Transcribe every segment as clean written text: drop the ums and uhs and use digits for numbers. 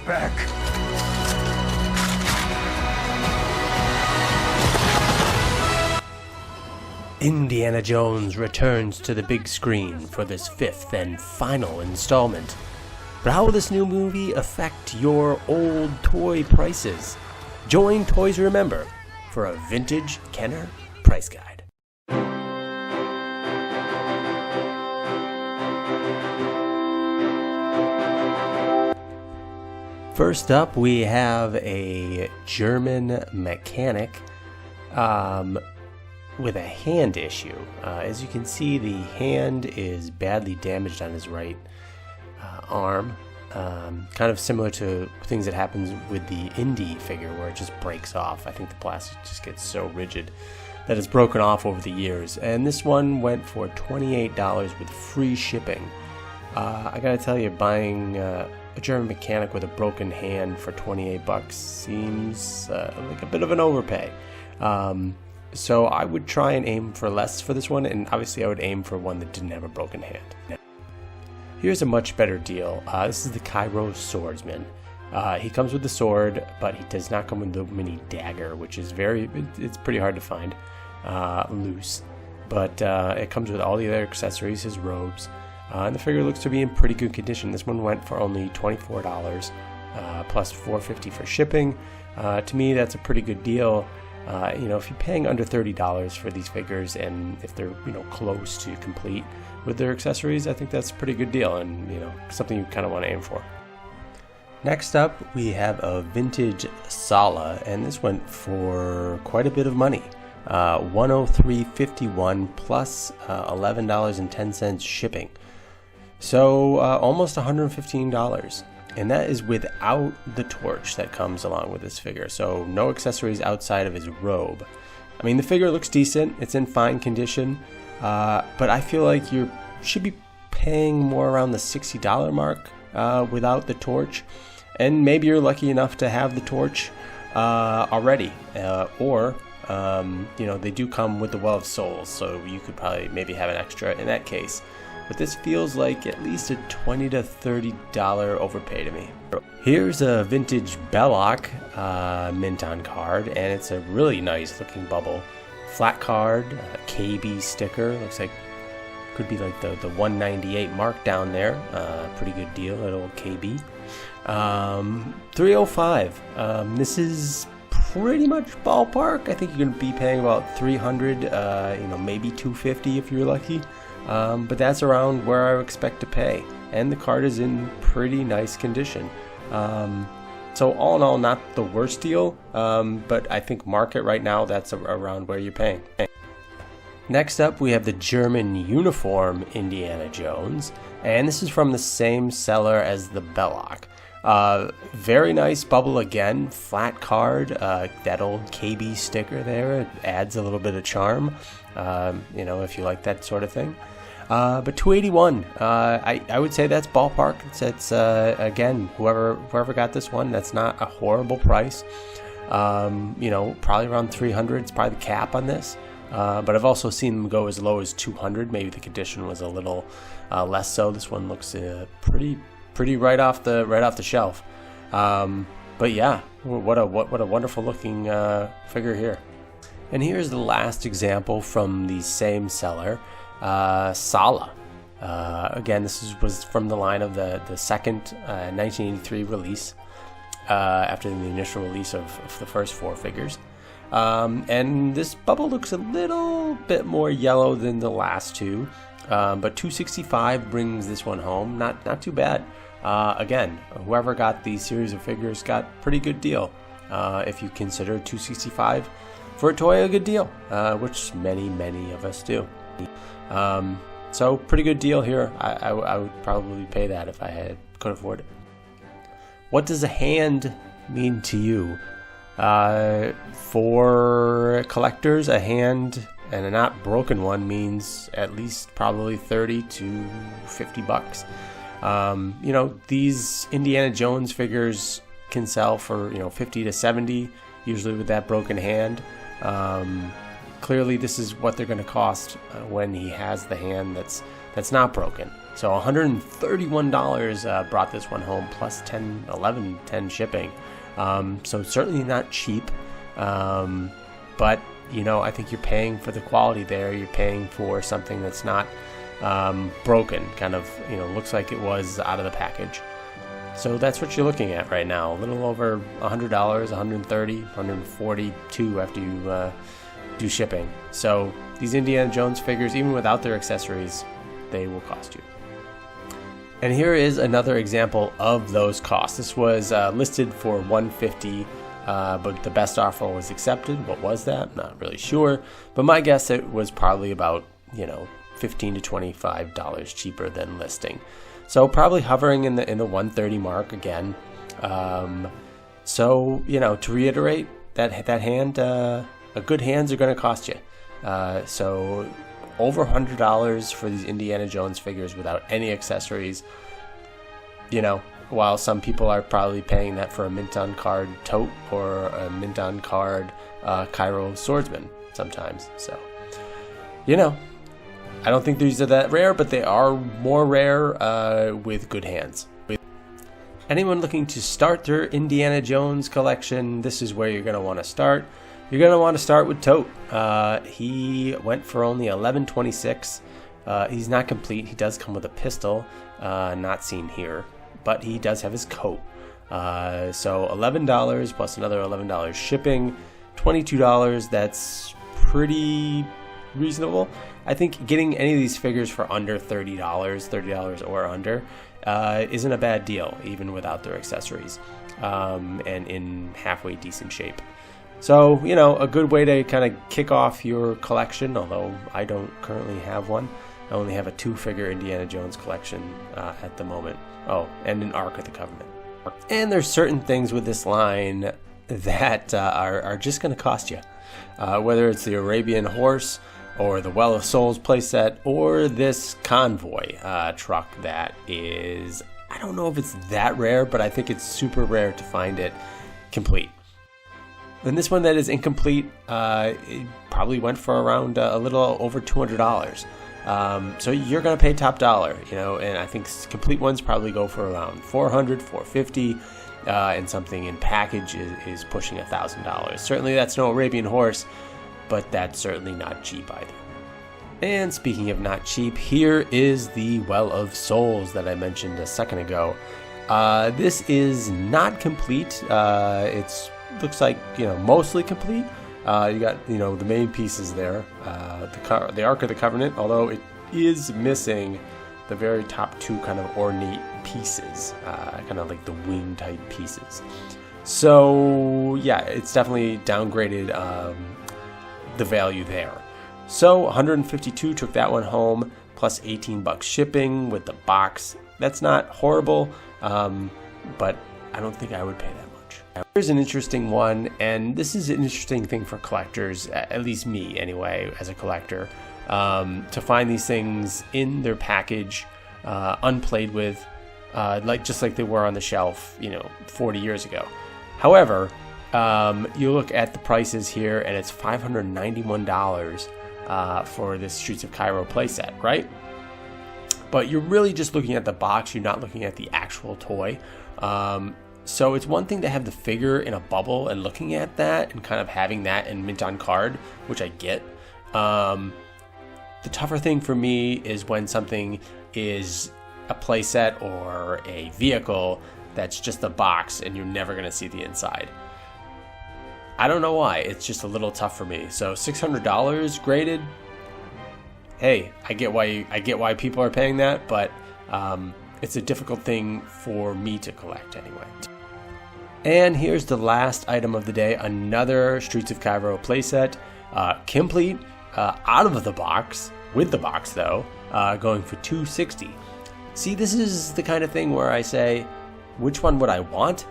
back. Indiana Jones returns to the big screen for this fifth and final installment. But how will this new movie affect your old toy prices? Join Toys Remember for a vintage Kenner price guide. First up, we have a German mechanic with a hand issue. As you can see, the hand is badly damaged on his right arm. Kind of similar to things that happens with the Indy figure where it just breaks off. I think the plastic just gets so rigid that it's broken off over the years. And this one went for $28 with free shipping. I gotta tell you, buying a German mechanic with a broken hand for $28 seems like a bit of an overpay. So I would try and aim for less for this one, and obviously I would aim for one that didn't have a broken hand. Here's a much better deal. This is the Cairo Swordsman. He comes with the sword, but he does not come with the mini dagger, which is it's pretty hard to find loose. But it comes with all the other accessories, his robes, and the figure looks to be in pretty good condition. This one went for only $24 plus $4.50 for shipping. To me, that's a pretty good deal. If you're paying under $30 for these figures, and if they're close to complete with their accessories, I think that's a pretty good deal, and something you kind of want to aim for. Next up, we have a vintage Sala, and this went for quite a bit of money. $103.51 plus $11.10 shipping. So almost $115. And that is without the torch that comes along with this figure. So no accessories outside of his robe. I mean, the figure looks decent. It's in fine condition. But I feel like you should be paying more around the $60 mark without the torch. And maybe you're lucky enough to have the torch already. Or they do come with the Well of Souls. So you could probably maybe have an extra in that case. But this feels like at least a $20 to $30 overpay to me. Here's a vintage Belloc mint on card, and it's a really nice looking bubble. Flat card, KB sticker, looks like could be like the 198 mark down there. Pretty good deal, that old KB. $305. This is pretty much ballpark. I think you're gonna be paying about $300, maybe $250 if you're lucky. But that's around where I would expect to pay, and the card is in pretty nice condition. So all in all, not the worst deal, but I think market right now, that's around where you're paying. Next up, we have the German uniform Indiana Jones, and this is from the same seller as the Belloc. Very nice bubble again, flat card, that old KB sticker there, it adds a little bit of charm, if you like that sort of thing. But $281, I would say that's ballpark. It's again, whoever got this one, that's not a horrible price. Probably around $300. It's probably the cap on this. But I've also seen them go as low as $200. Maybe the condition was a little less so. This one looks pretty right off the shelf. But yeah, what a wonderful looking figure here. And here's the last example from the same seller. Sala. Again, this was from the line of the second 1983 release, after the initial release of the first four figures. And this bubble looks a little bit more yellow than the last two, but $265 brings this one home. Not too bad. Again, whoever got the series of figures got pretty good deal. If you consider $265 for a toy a good deal, which many of us do. So pretty good deal here. I would probably pay that if I could afford it. What does a hand mean to you? For collectors, a hand, and a not broken one, means at least probably $30 to $50. These Indiana Jones figures can sell for $50 to $70, usually with that broken hand. Clearly this is what they're going to cost when he has the hand that's that's not broken. So $131 brought this one home, plus 10 shipping. So certainly not cheap, but I think you're paying for the quality there. You're paying for something that's not broken, kind of looks like it was out of the package. So that's what you're looking at right now, a little over $100, $130, $142 after you do shipping. So these Indiana Jones figures, even without their accessories, they will cost you. And here is another example of those costs. This was listed for $150, but the best offer was accepted. What was that? Not really sure, but my guess it was probably about $15 to $25 cheaper than listing. So probably hovering in the 130 mark again. So to reiterate, that hand, a good hands are going to cost you. So over $100 for these Indiana Jones figures without any accessories. While some people are probably paying that for a mint on card tote or a mint on card Cairo swordsman sometimes. So I don't think these are that rare, but they are more rare with good hands. Anyone looking to start their Indiana Jones collection, this is where you're going to want to start. You're going to want to start with Tote. He went for only $11.26. He's not complete. He does come with a pistol, not seen here, but he does have his coat. So $11 plus another $11 shipping, $22. That's pretty reasonable. I think getting any of these figures for under $30 or under, isn't a bad deal, even without their accessories, and in halfway decent shape. So, a good way to kind of kick off your collection, although I don't currently have one. I only have a 2-figure Indiana Jones collection at the moment. Oh, and an Ark of the Covenant. And there's certain things with this line that are just going to cost you. Whether it's the Arabian Horse, or the Well of Souls playset, or this Convoy truck that is, I don't know if it's that rare, but I think it's super rare to find it complete. And this one that is incomplete, it probably went for around a little over $200. So you're going to pay top dollar, and I think complete ones probably go for around $400, $450, and something in package is pushing $1,000. Certainly that's no Arabian Horse, but that's certainly not cheap either. And speaking of not cheap, here is the Well of Souls that I mentioned a second ago. This is not complete. It's looks like mostly complete. You got the main pieces there. The Ark of the Covenant, although it is missing the very top 2 kind of ornate pieces, kind of like the wing type pieces. So yeah, it's definitely downgraded the value there. So $152 took that one home, plus $18 shipping with the box. That's not horrible, but I don't think I would pay that much. Here's an interesting one, and this is an interesting thing for collectors, at least me anyway, as a collector, to find these things in their package, unplayed with, just like they were on the shelf, 40 years ago. However, you look at the prices here, and it's $591 for this Streets of Cairo playset, right? But you're really just looking at the box. You're not looking at the actual toy. So it's one thing to have the figure in a bubble and looking at that and kind of having that in mint on card, which I get. The tougher thing for me is when something is a playset or a vehicle that's just a box and you're never going to see the inside. I don't know why. It's just a little tough for me. So $600 graded. Hey, I get why people are paying that, but it's a difficult thing for me to collect anyway. And here's the last item of the day, another Streets of Cairo playset, complete, out of the box, with the box though, going for $260. See, this is the kind of thing where I say, which one would I want?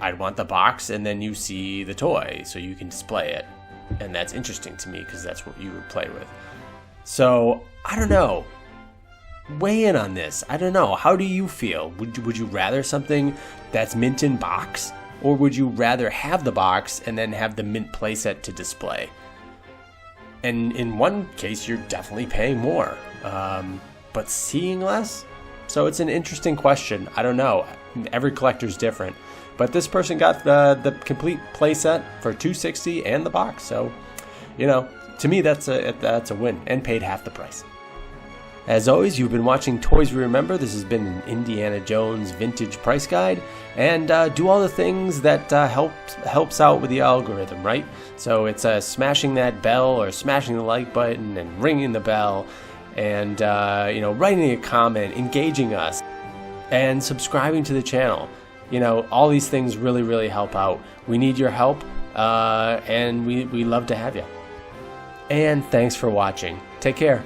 I'd want the box, and then you see the toy, so you can display it. And that's interesting to me, because that's what you would play with. So, I don't know. Weigh in on this. I don't know. How do you feel? Would you rather something that's mint in box? Or would you rather have the box and then have the mint playset to display? And in one case, you're definitely paying more. but seeing less? So it's an interesting question. I don't know. Every collector's different. But this person got the complete playset for $260 and the box. So, you know, to me that's a win, and paid half the price. As always, you've been watching Toys We Remember. This has been an Indiana Jones vintage price guide, and do all the things that helps out with the algorithm, right? So it's smashing that bell, or smashing the like button, and ringing the bell, and you know, writing a comment, engaging us, and subscribing to the channel. You know, all these things really help out. We need your help, and we love to have you. And thanks for watching. Take care.